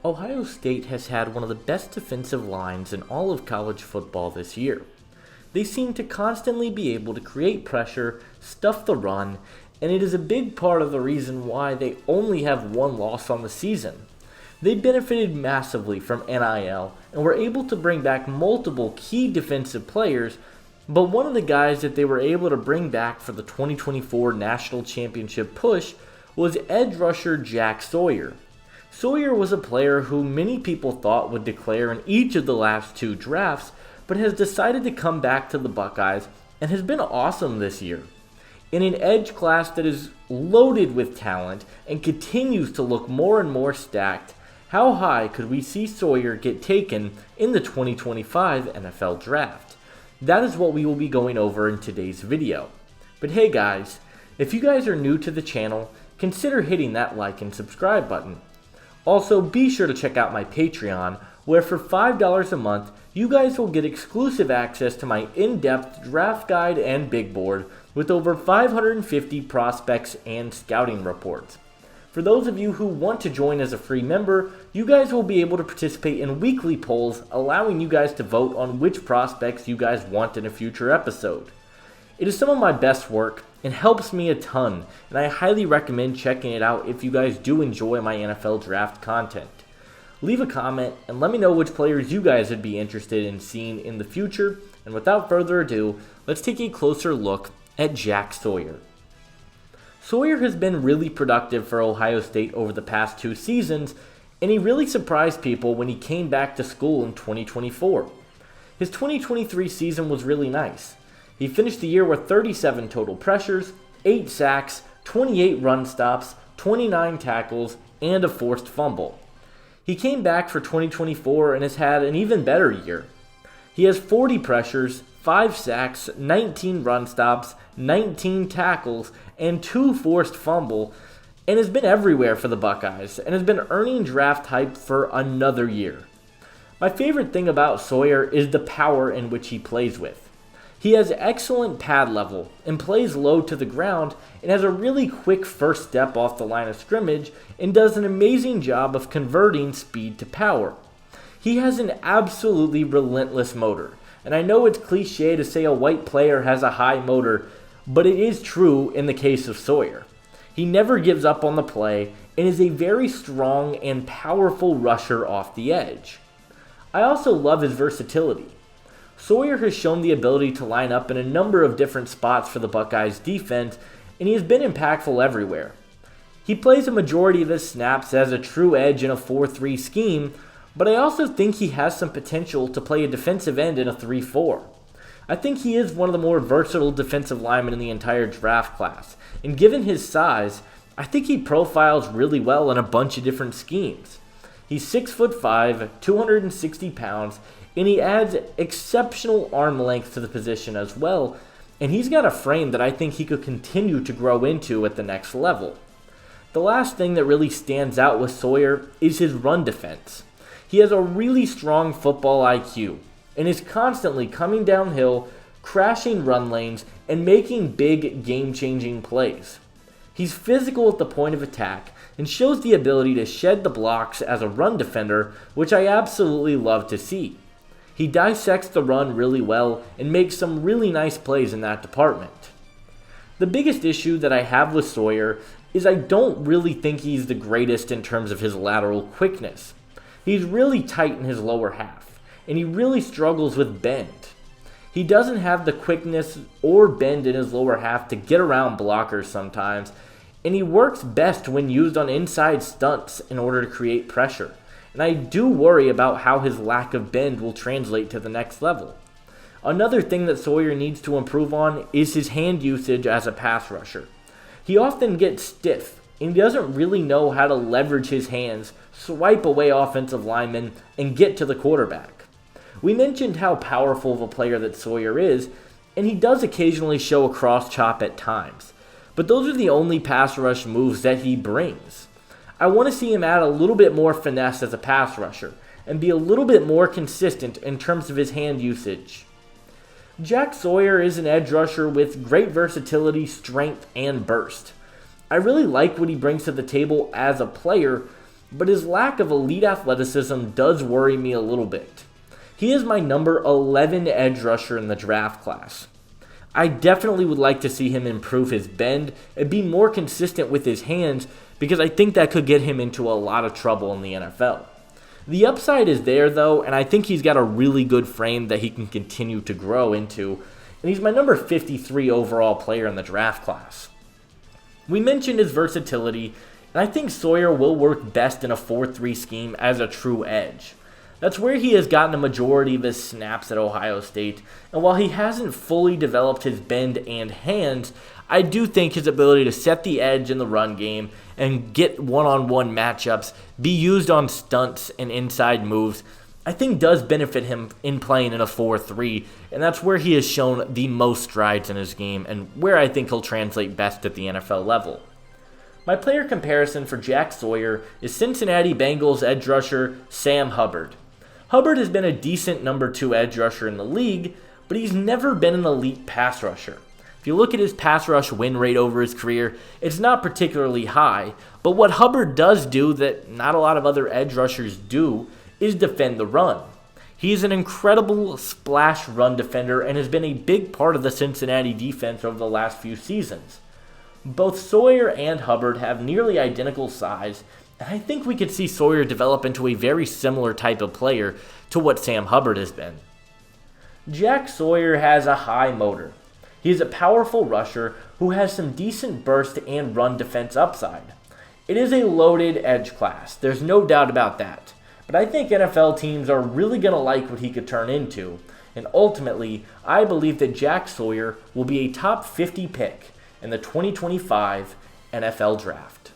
Ohio State has had one of the best defensive lines in all of college football this year. They seem to constantly be able to create pressure, stuff the run, and it is a big part of the reason why they only have one loss on the season. They benefited massively from NIL and were able to bring back multiple key defensive players, but one of the guys that they were able to bring back for the 2024 National Championship push was edge rusher Jack Sawyer. Sawyer was a player who many people thought would declare in each of the last two drafts, but has decided to come back to the Buckeyes and has been awesome this year. In an edge class that is loaded with talent and continues to look more and more stacked, how high could we see Sawyer get taken in the 2025 NFL Draft? That is what we will be going over in today's video. But hey guys, if you guys are new to the channel, consider hitting that like and subscribe button. Also, be sure to check out my Patreon, where for $5 a month, you guys will get exclusive access to my in-depth draft guide and big board with over 550 prospects and scouting reports. For those of you who want to join as a free member, you guys will be able to participate in weekly polls, allowing you guys to vote on which prospects you guys want in a future episode. It is some of my best work and helps me a ton, and I highly recommend checking it out if you guys do enjoy my NFL Draft content. Leave a comment and let me know which players you guys would be interested in seeing in the future, and without further ado, let's take a closer look at Jack Sawyer. Sawyer has been really productive for Ohio State over the past two seasons, and he really surprised people when he came back to school in 2024. His 2023 season was really nice. He finished the year with 37 total pressures, 8 sacks, 28 run stops, 29 tackles, and a forced fumble. He came back for 2024 and has had an even better year. He has 40 pressures, 5 sacks, 19 run stops, 19 tackles, and 2 forced fumble, and has been everywhere for the Buckeyes, and has been earning draft hype for another year. My favorite thing about Sawyer is the power in which he plays with. He has excellent pad level and plays low to the ground and has a really quick first step off the line of scrimmage and does an amazing job of converting speed to power. He has an absolutely relentless motor, and I know it's cliche to say a white player has a high motor, but it is true in the case of Sawyer. He never gives up on the play and is a very strong and powerful rusher off the edge. I also love his versatility. Sawyer has shown the ability to line up in a number of different spots for the Buckeyes defense, and he has been impactful everywhere. He plays a majority of his snaps as a true edge in a 4-3 scheme, but I also think he has some potential to play a defensive end in a 3-4. I think he is one of the more versatile defensive linemen in the entire draft class, and given his size, I think he profiles really well in a bunch of different schemes. He's 6'5", 260 pounds, and he adds exceptional arm length to the position as well, and he's got a frame that I think he could continue to grow into at the next level. The last thing that really stands out with Sawyer is his run defense. He has a really strong football IQ, and is constantly coming downhill, crashing run lanes, and making big game-changing plays. He's physical at the point of attack, and shows the ability to shed the blocks as a run defender, which I absolutely love to see. He dissects the run really well and makes some really nice plays in that department. The biggest issue that I have with Sawyer is I don't really think he's the greatest in terms of his lateral quickness. He's really tight in his lower half, and he really struggles with bend. He doesn't have the quickness or bend in his lower half to get around blockers sometimes, and he works best when used on inside stunts in order to create pressure. And I do worry about how his lack of bend will translate to the next level. Another thing that Sawyer needs to improve on is his hand usage as a pass rusher. He often gets stiff, and he doesn't really know how to leverage his hands, swipe away offensive linemen, and get to the quarterback. We mentioned how powerful of a player that Sawyer is, and he does occasionally show a cross chop at times. But those are the only pass rush moves that he brings. I want to see him add a little bit more finesse as a pass rusher, and be a little bit more consistent in terms of his hand usage. Jack Sawyer is an edge rusher with great versatility, strength, and burst. I really like what he brings to the table as a player, but his lack of elite athleticism does worry me a little bit. He is my number 11 edge rusher in the draft class. I definitely would like to see him improve his bend and be more consistent with his hands because I think that could get him into a lot of trouble in the NFL. The upside is there though, and I think he's got a really good frame that he can continue to grow into, and he's my number 53 overall player in the draft class. We mentioned his versatility, and I think Sawyer will work best in a 4-3 scheme as a true edge. That's where he has gotten a majority of his snaps at Ohio State, and while he hasn't fully developed his bend and hands, I do think his ability to set the edge in the run game and get one-on-one matchups, be used on stunts and inside moves, I think does benefit him in playing in a 4-3, and that's where he has shown the most strides in his game and where I think he'll translate best at the NFL level. My player comparison for Jack Sawyer is Cincinnati Bengals edge rusher Sam Hubbard. Hubbard has been a decent number 2 edge rusher in the league, but he's never been an elite pass rusher. If you look at his pass rush win rate over his career, it's not particularly high, but what Hubbard does do that not a lot of other edge rushers do is defend the run. He is an incredible splash run defender and has been a big part of the Cincinnati defense over the last few seasons. Both Sawyer and Hubbard have nearly identical size, and I think we could see Sawyer develop into a very similar type of player to what Sam Hubbard has been. Jack Sawyer has a high motor. He is a powerful rusher who has some decent burst and run defense upside. It is a loaded edge class, there's no doubt about that, but I think NFL teams are really going to like what he could turn into, and ultimately, I believe that Jack Sawyer will be a top 50 pick in the 2025 NFL Draft.